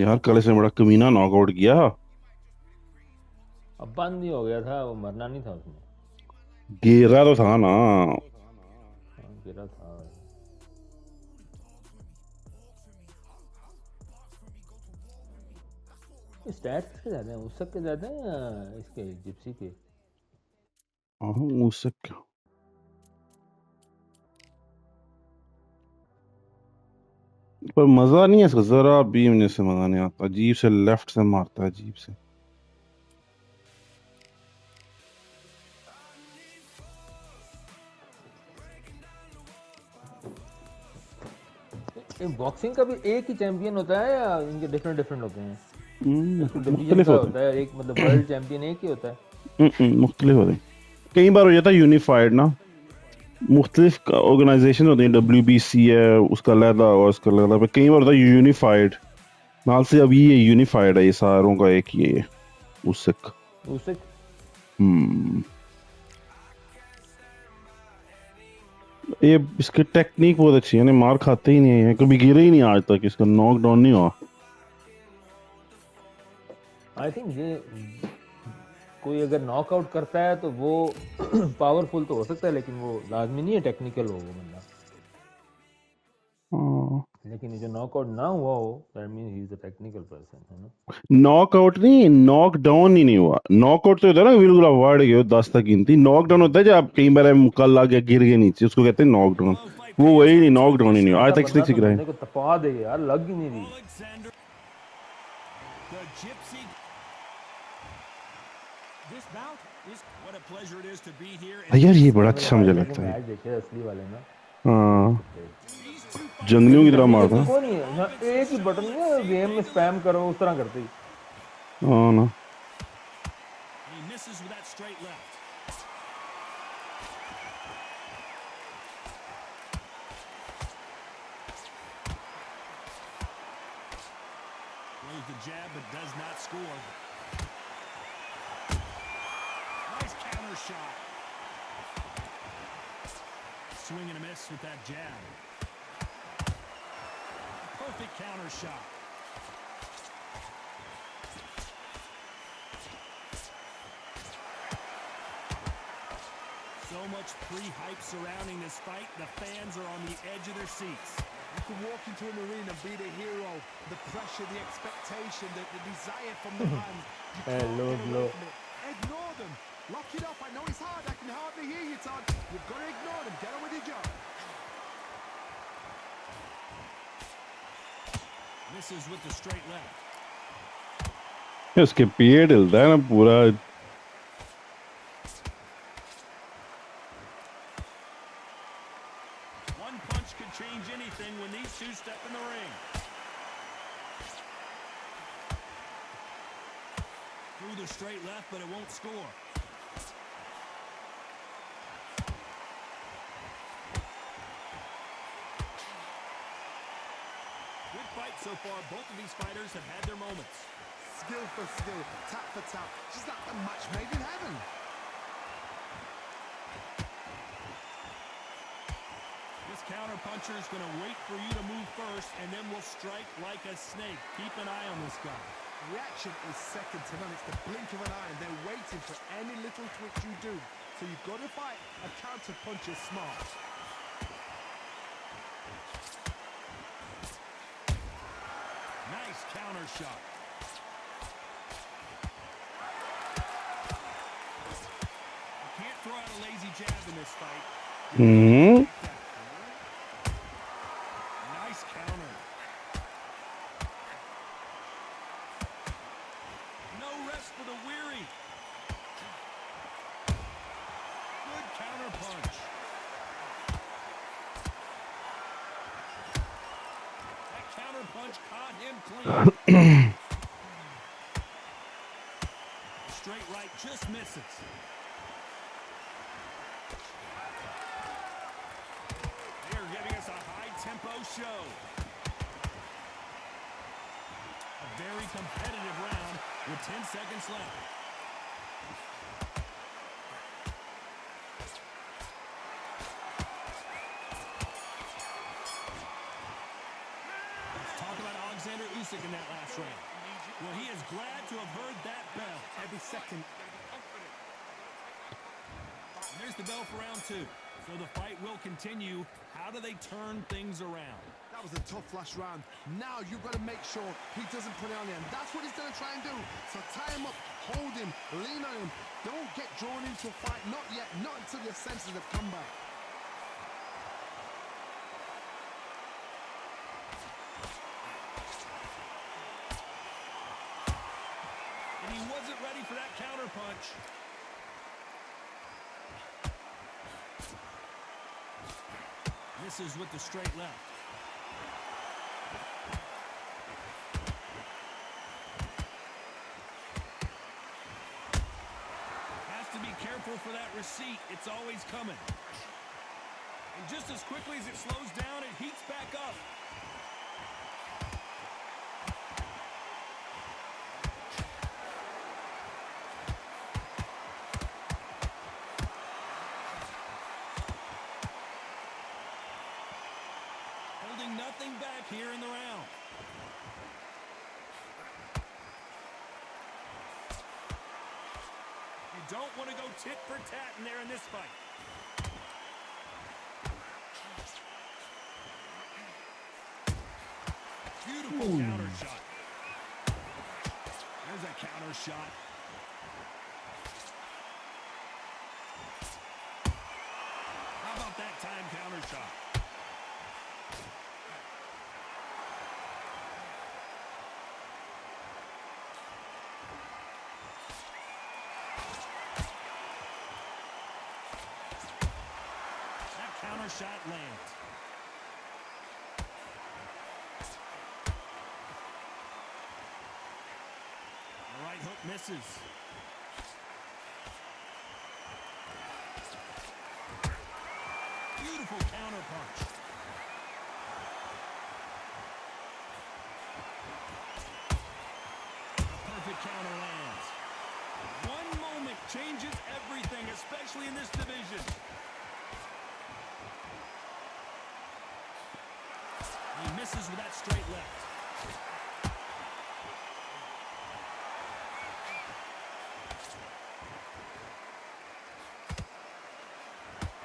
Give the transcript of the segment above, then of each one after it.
यार कल से बड़ा कमीना नॉकआउट किया। अब बंद ही हो गया था, वो मरना नहीं था उसमें। गिरा तो था ना। गिरा था। स्टैट्स किसके ज्यादा हैं, उसक के ज्यादा हैं या इसके जिप्सी के? हाँ, उससे क्या। पर मजा नहीं है इसका, जरा भी मुझे से मजा नहीं आता। अजीब से लेफ्ट से मारता है, अजीब से। बॉक्सिंग का भी एक ही चैंपियन होता है या इनके डिफरेंट डिफरेंट होते हैं? इसको डिवीजन मुख्तलिफ का होते होता है एक, मतलब वर्ल्ड चैंपियन एक ही होता है? हैं। मुख्तलिफ होते हैं। कई बार हो जाता है यूनिफाइड ना। मुख्तलिफ ऑर्गेनाइजेशन होती हैं, WBC है, उसका अलहदा और उसका अलहदा। पर कई बार होता है यूनिफाइड। हाल से अभी ये यूनिफाइड है, ये सारों का एक ही है ये। उससे उससे हम्म ये इसकी टेक्निक बहुत अच्छी है ना, मार खाते ही नहीं है, कभी गिरे ही नहीं आज तक, इसका नॉक डाउन नहीं हुआ। आई थिंक ये कोई अगर नॉकआउट करता है तो वो पावरफुल तो हो सकता है, लेकिन वो लाजमी नहीं है टेक्निकल हो वो बंदा। लेकिन ये जो नॉकआउट ना हुआ हो, that means he is a technical person, है ना? नॉकआउट नहीं, नॉक डाउन ही नहीं हुआ। नॉकआउट तो होता है ना, बिल्कुल अवार्ड गए 10 तक गिनती। नॉक डाउन होता है जब आप कई बार कल आ गया, गिर गए नीचे, उसको कहते हैं नॉक डाउन। वो वही नहीं, नॉक डाउन ही नहीं हुआ आज ऐसा तक, बंदा सिक्स तो गिरा है। बंदे को तपा दे यार, लग ही नहीं रही। यार ये बड़ा यार मैंने अच्छा मुझे हाईलाइट लगता है। मैच देखे असली वाले ना, हाँ, ये जंगलियों भी की तरह टेक्निकल मारता तो है। कोई नहीं है यहाँ, एक ही बटन है, गेम में स्पैम करो उस तरह करते ही। हाँ ना। Swing and a miss with that jab. Perfect counter shot. So much pre-hype surrounding this fight. The fans are on the edge of their seats. You can walk into an arena and be the hero. The pressure, the expectation, the desire from the fans. You can't get away from it. Ignore them. Lock it up. I know it's hard. I can hardly hear you, Todd. You've got to ignore them. Get on with your job. Misses with the straight left. उसके पेट हिलता है ना पूरा। One punch could change anything when these two step in the ring. Through the straight left, but it won't score. Good fight so far. Both of these fighters have had their moments. Skill for skill, tap for tap. Just like a match made in heaven. This counter puncher is going to wait for you to move first, and then will strike like a snake. Keep an eye on this guy. Reaction is second to none. It's the blink of an eye, and they're waiting for any little twitch you do. So you've got to fight a counter puncher smart. Nice counter shot. You can't throw out a lazy jab in this fight. Nice counter. No rest for the weary. Good counter punch. That counter punch caught him clean. Straight right just misses. They are giving us a high-tempo show. A very competitive round with 10 seconds left. Let's talk about Alexander Usyk in that last round. second. There's the bell for round 2. So the fight will continue. How do they turn things around? That was a tough last round. Now you've got to make sure he doesn't put it on the end. That's what he's going to try and do. So tie him up, hold him, lean on him. Don't get drawn into a fight. Not yet. Not until your senses have come back. And he wasn't ready for that counter punch. Misses with the straight left. Has to be careful for that receipt. It's always coming. And just as quickly as it slows down, it heats back up. Nothing back here in the round. You don't want to go tit for tat in there in this fight. Beautiful counter shot. There's a counter shot. How about that time counter shot? Shot lands. The right hook misses. Beautiful counter punch. A perfect counter lands. One moment changes everything, especially in this division. He misses with that straight left.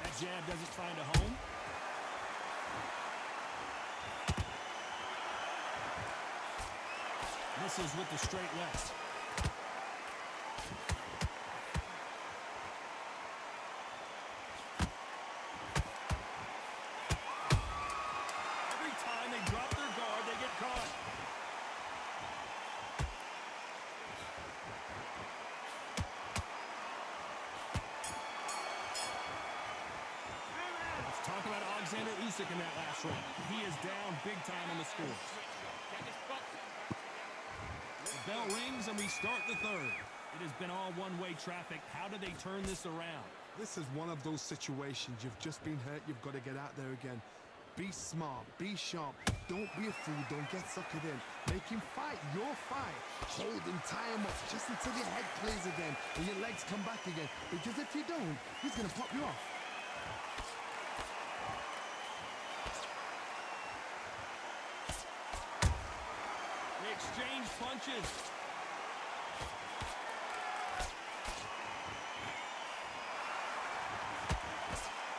That jab doesn't find a home. Misses with the straight left. Usyk in that last round. He is down big time on the score. The bell rings and we start the third. It has been all one-way traffic. How do they turn this around? This is one of those situations. You've just been hurt. You've got to get out there again. Be smart. Be sharp. Don't be a fool. Don't get suckered in. Make him fight your fight. Hold him, tie him up just until your head clears again and your legs come back again. Because if you don't, he's going to pop you off. Exchange punches.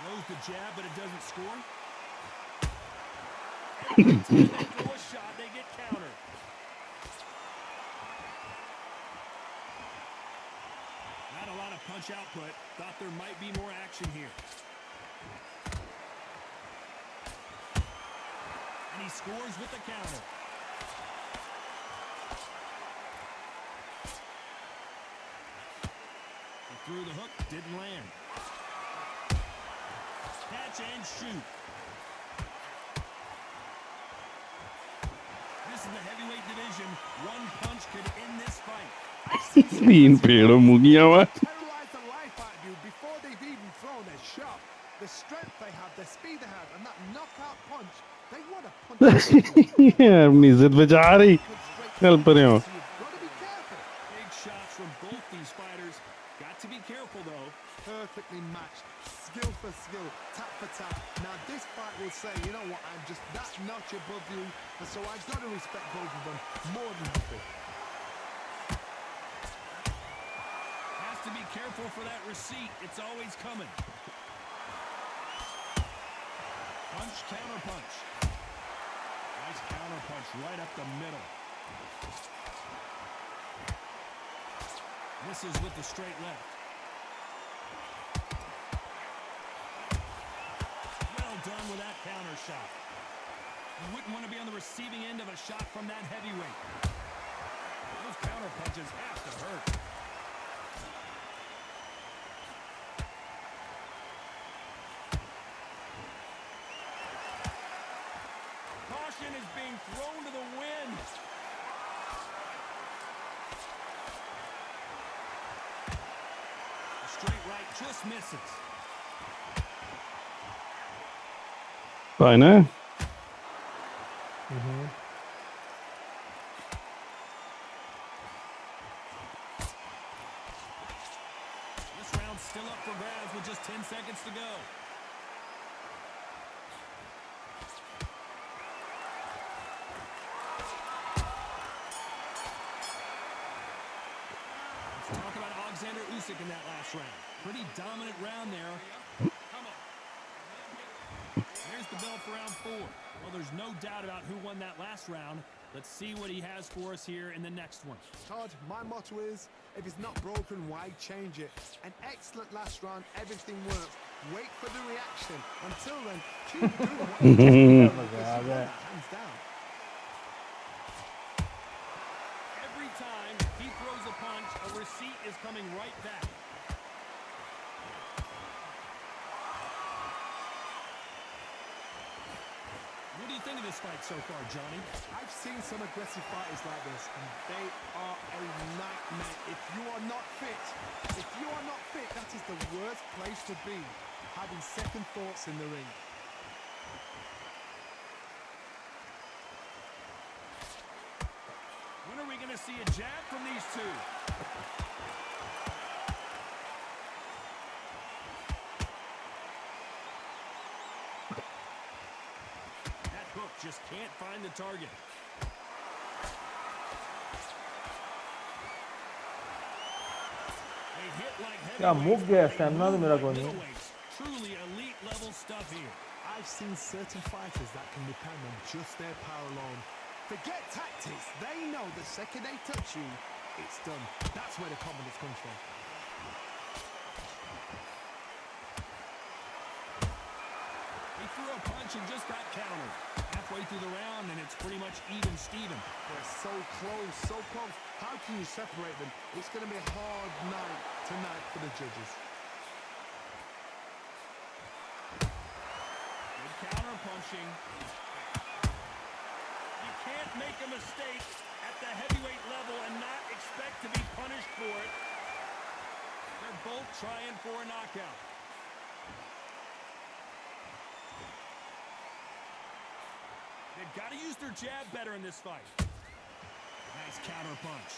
Throws the jab, but it doesn't score. Every time they throw a shot, they get countered. Not a lot of punch output. Thought there might be more action here. And he scores with the counter. Through the hook, didn't land. Catch and shoot. This is the heavyweight division. One punch could end this fight. तीन पेड़ मुगिया हुआ. Terrorize the life out of you before they've even thrown their shot. The strength they have, the speed they have, and that knockout punch. They want to punch. अपनी इज्जत बचा रही. चल पर हो. Big shots from both these fighters. Got to be careful though. Perfectly matched, skill for skill, tap for tap. Now this fight will say, you know what, I'm just that notch above you, and so I've got to respect both of them more than before. careful for that receipt. It's always coming. Punch, counter punch. Nice counter punch right up the middle. Misses with the straight left. Well done with that counter shot. You wouldn't want to be on the receiving end of a shot from that heavyweight. Those counter punches have to hurt. Caution is being thrown to the wind. The straight right just misses. Fine, eh? This round's still up for grabs with just 10 seconds to go. Let's talk about Usyk in that last round. Pretty dominant round there. Come on. There's the bell for round 4. Well, there's no doubt about who won that last round. Let's see what he has for us here in the next one. Todd, my motto is, if it's not broken, why change it? An excellent last round, everything works. Wait for the reaction. Until then, keep doing what you're doing. Hands down. Every time he throws a punch, a receipt is coming right back. What do you think of this fight so far, Johnny? I've seen some aggressive fighters like this, and they are a nightmare. If you are not fit, that is the worst place to be, having second thoughts in the ring. When are we going to see a jab from these two? That hook just can't find the target. A hit like क्या मुक गया stamina तो मेरा कोई नहीं middleweights. Truly elite level stuff here. I've seen certain fighters that can depend on just their power alone. Forget tactics. They know the second they touch you, it's done. That's where the confidence comes from. He threw a punch and just got countered. Halfway through the round, and it's pretty much even Steven. They're so close, so close. How can you separate them? It's going to be a hard night tonight for the judges. Good counter punching. You can't make a mistake at the heavyweight level and not expect to be punished for it. They're both trying for a knockout. They've got to use their jab better in this fight. Nice counter punch.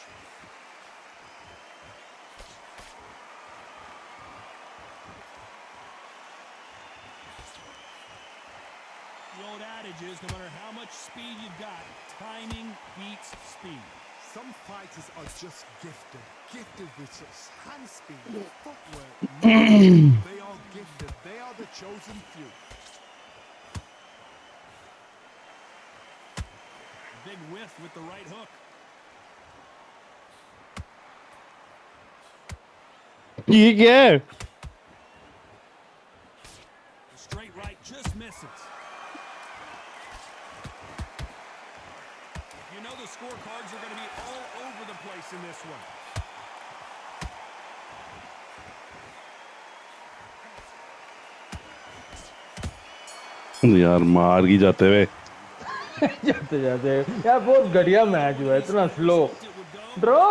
The old adage is, no matter how much speed you've got, timing beats speed. Some fighters are just gifted with such hand speed, footwork. They are gifted. They are the chosen few. Big whiff with the right hook. You go. The straight right just misses. You know the scorecards are going to be all over the place in this one. यार मार ही जाते हुए जाते जाते यार बहुत घटिया match हुआ है इतना स्लो ड्रॉ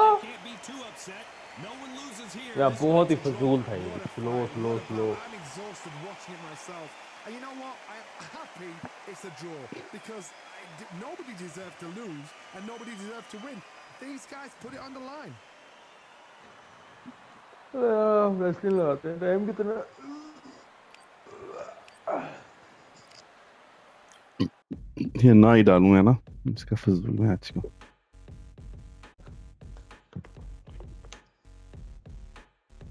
यार बहुत ही फजूल था ये slow slow slow I'm exhausted watching it myself. And you know what? I'm happy it's a draw because nobody deserved to lose and nobody deserved to win. These guys put it on the line. Wrestling लगाते हैं time कितना ये ना ही डालूं है ना इसका फजूल मैच को